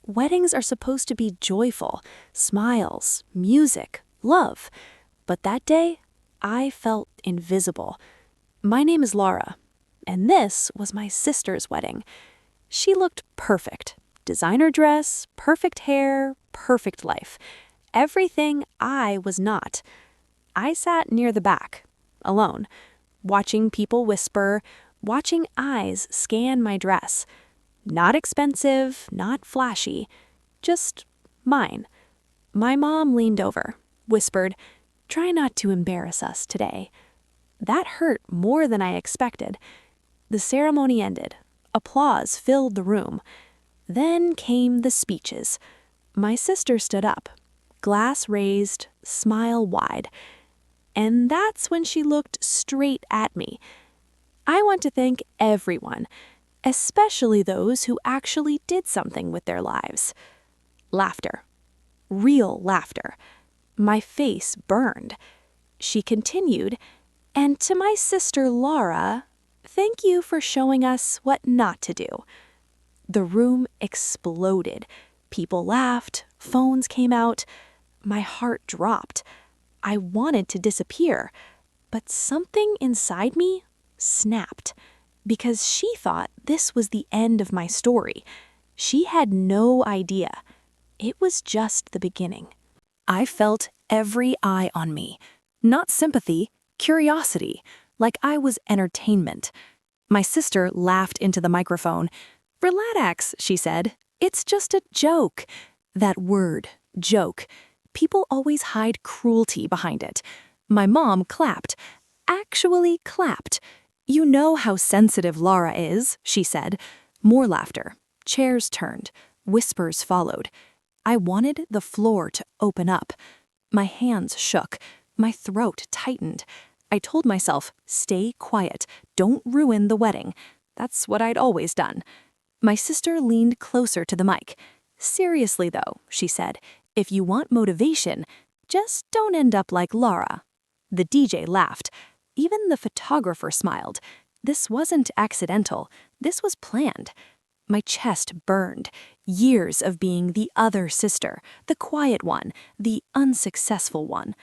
Weddings are supposed to be joyful, smiles, music, love. But that day, I felt invisible. My name is Lara, and this was my sister's wedding. She looked perfect. Designer dress, perfect hair, perfect life. Everything I was not. I sat near the back, alone, watching people whisper, watching eyes scan my dress. Not expensive, not flashy, just mine. My mom leaned over, whispered, "Try not to embarrass us today." That hurt more than I expected. The ceremony ended. Applause filled the room. Then came the speeches. My sister stood up, glass raised, smile wide. And that's when she looked straight at me. I want to thank everyone, especially those who actually did something with their lives. Laughter. Real laughter. My face burned. She continued, "And to my sister Lara, thank you for showing us what not to do." The room exploded. People laughed, phones came out. My heart dropped. I wanted to disappear, but something inside me snapped, because she thought this was the end of my story. She had no idea. It was just the beginning. I felt every eye on me. Not sympathy, curiosity, like I was entertainment. My sister laughed into the microphone. "Relax," she said. "It's just a joke." That word, joke. People always hide cruelty behind it. My mom clapped. Actually clapped. "You know how sensitive Lara is," she said. More laughter. Chairs turned. Whispers followed. I wanted the floor to open up. My hands shook. My throat tightened. I told myself, stay quiet. Don't ruin the wedding. That's what I'd always done. My sister leaned closer to the mic. "Seriously, though," she said, "if you want motivation, just don't end up like Lara." The DJ laughed. Even the photographer smiled. This wasn't accidental. This was planned. My chest burned. Years of being the other sister, the quiet one, the unsuccessful one.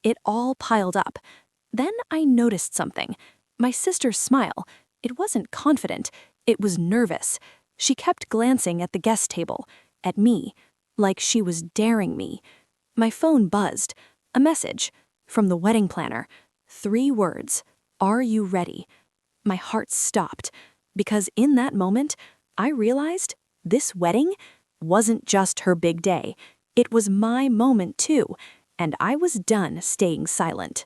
It all piled up. Then I noticed something. My sister's smile. It wasn't confident. It was nervous. She kept glancing at the guest table, at me, like she was daring me. My phone buzzed. A message from the wedding planner. 3 words. "Are you ready?" My heart stopped, because in that moment, I realized this wedding wasn't just her big day. It was my moment too, and I was done staying silent.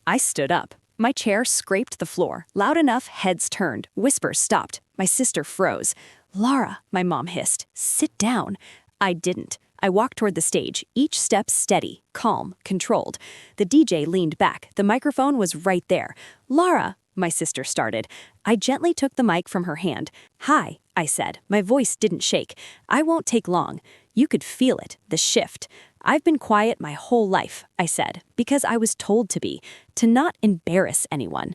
I stood up. My chair scraped the floor. Loud enough, heads turned. Whispers stopped. My sister froze. "Lara," my mom hissed, "sit down." I didn't. I walked toward the stage, each step steady, calm, controlled. The DJ leaned back. The microphone was right there. "Lara," my sister started. I gently took the mic from her hand. "Hi," I said. My voice didn't shake. "I won't take long." You could feel it, the shift. "I've been quiet my whole life," I said, because I was told to be, to not embarrass anyone.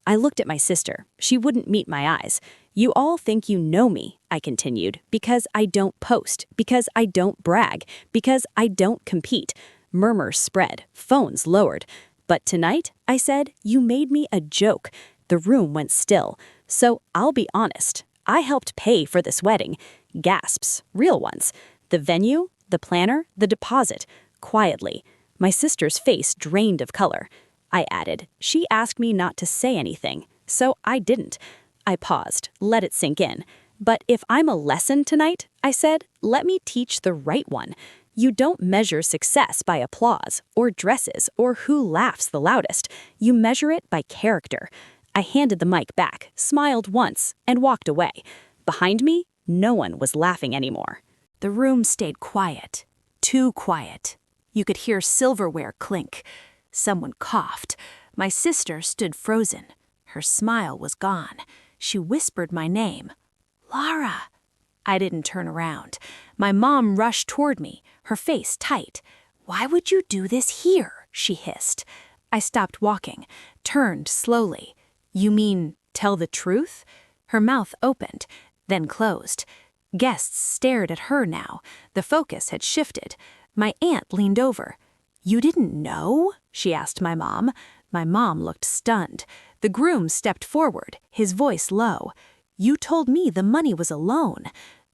I looked at my sister. She wouldn't meet my eyes. "You all think you know me," I continued, "because I don't post, because I don't brag, because I don't compete." Murmurs spread, phones lowered. "But tonight," I said, "you made me a joke." The room went still. So I'll be honest. I helped pay for this wedding. Gasps, real ones. The venue, the planner, the deposit. Quietly. My sister's face drained of color. I added, "She asked me not to say anything, so I didn't." I paused, let it sink in. "But if I'm a lesson tonight," I said, "let me teach the right one. You don't measure success by applause, or dresses, or who laughs the loudest. You measure it by character." I handed the mic back, smiled once, and walked away. Behind me, no one was laughing anymore. The room stayed quiet. Too quiet. You could hear silverware clink. Someone coughed. My sister stood frozen. Her smile was gone. She whispered my name. "Lara." I didn't turn around. My mom rushed toward me, her face tight. "Why would you do this here?" she hissed. I stopped walking, turned slowly. "You mean tell the truth?" Her mouth opened, then closed. Guests stared at her now. The focus had shifted. My aunt leaned over. "You didn't know?" she asked my mom. My mom looked stunned. The groom stepped forward, his voice low. "You told me the money was a loan."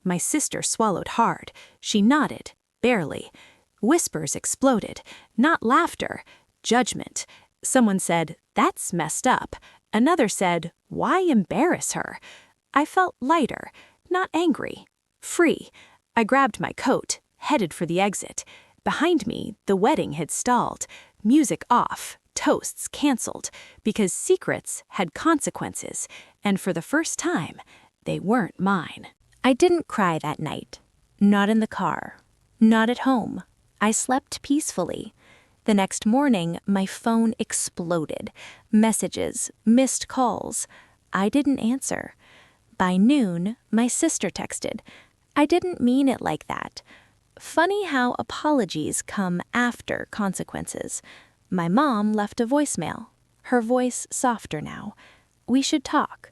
My sister swallowed hard. She nodded, barely. Whispers exploded. Not laughter, judgment. Someone said, "That's messed up." Another said, "Why embarrass her?" I felt lighter, not angry, free. I grabbed my coat, headed for the exit. Behind me, the wedding had stalled. Music off, toasts canceled, because secrets had consequences, and for the first time, they weren't mine. I didn't cry that night. Not in the car. Not at home. I slept peacefully. The next morning, my phone exploded. Messages, missed calls. I didn't answer. By noon, my sister texted. "I didn't mean it like that." Funny how apologies come after consequences. My mom left a voicemail. Her voice softer now. "We should talk."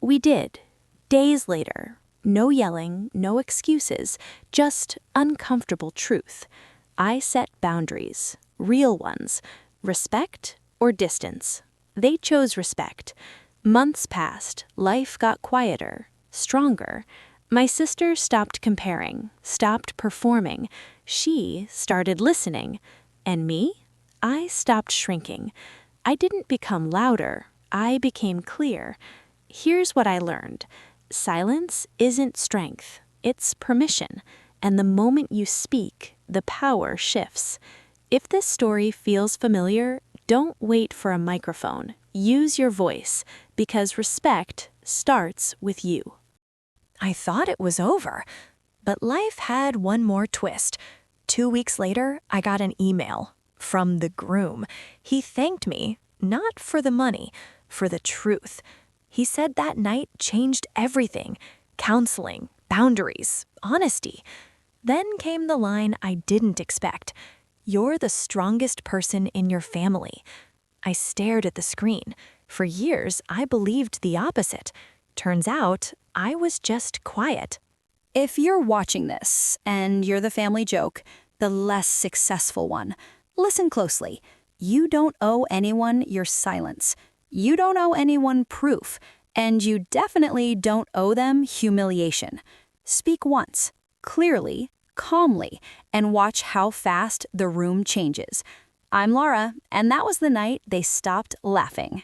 We did. Days later. No yelling, no excuses, just uncomfortable truth. I set boundaries, real ones. Respect or distance. They chose respect. Months passed, life got quieter, stronger. My sister stopped comparing, stopped performing. She started listening. And me? I stopped shrinking. I didn't become louder. I became clear. Here's what I learned. Silence isn't strength. It's permission. And the moment you speak, the power shifts. If this story feels familiar, don't wait for a microphone. Use your voice, because respect starts with you. I thought it was over, but life had one more twist. 2 weeks later, I got an email from the groom. He thanked me, not for the money, for the truth. He said that night changed everything. Counseling, boundaries, honesty. Then came the line I didn't expect. "You're the strongest person in your family." I stared at the screen. For years, I believed the opposite. Turns out, I was just quiet. If you're watching this, and you're the family joke, the less successful one, listen closely. You don't owe anyone your silence. You don't owe anyone proof. And you definitely don't owe them humiliation. Speak once, clearly, calmly, and watch how fast the room changes. I'm Lara, and that was the night they stopped laughing.